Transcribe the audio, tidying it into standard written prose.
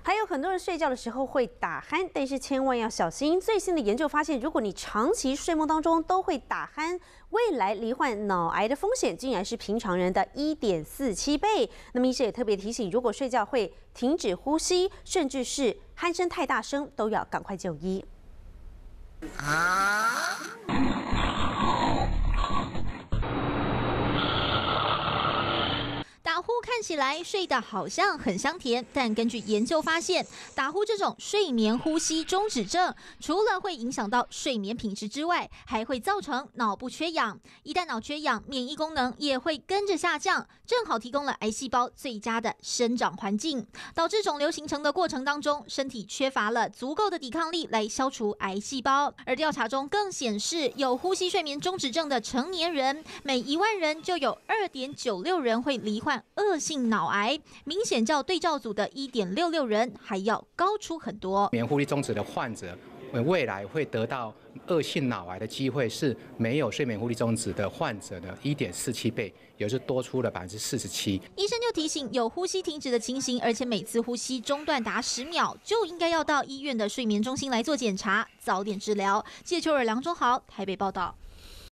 还有很多人睡觉的时候会打鼾，但是千万要小心。最新的研究发现，如果你长期睡梦当中都会打鼾，未来罹患脑癌的风险竟然是平常人的1.47倍。那么医生也特别提醒，如果睡觉会停止呼吸，甚至是鼾声太大声，都要赶快就医。打呼看起来睡得好像很香甜，但根据研究发现，打呼这种睡眠呼吸中止症，除了会影响到睡眠品质之外，还会造成脑部缺氧。一旦脑缺氧，免疫功能也会跟着下降，正好提供了癌细胞最佳的生长环境，导致肿瘤形成的过程当中，身体缺乏了足够的抵抗力来消除癌细胞。而调查中更显示，有呼吸睡眠中止症的成年人，每1万人就有2.96人会罹患恶性脑癌，明显较对照组的1.66人还要高出很多。睡眠呼吸中止的患者，未来会得到恶性脑癌的机会是没有睡眠呼吸中止的患者的1.47倍，也就是多出了47%。医生就提醒，有呼吸停止的情形，而且每次呼吸中断达10秒，就应该要到医院的睡眠中心来做检查，早点治疗。记者邱尔梁中豪台北报道。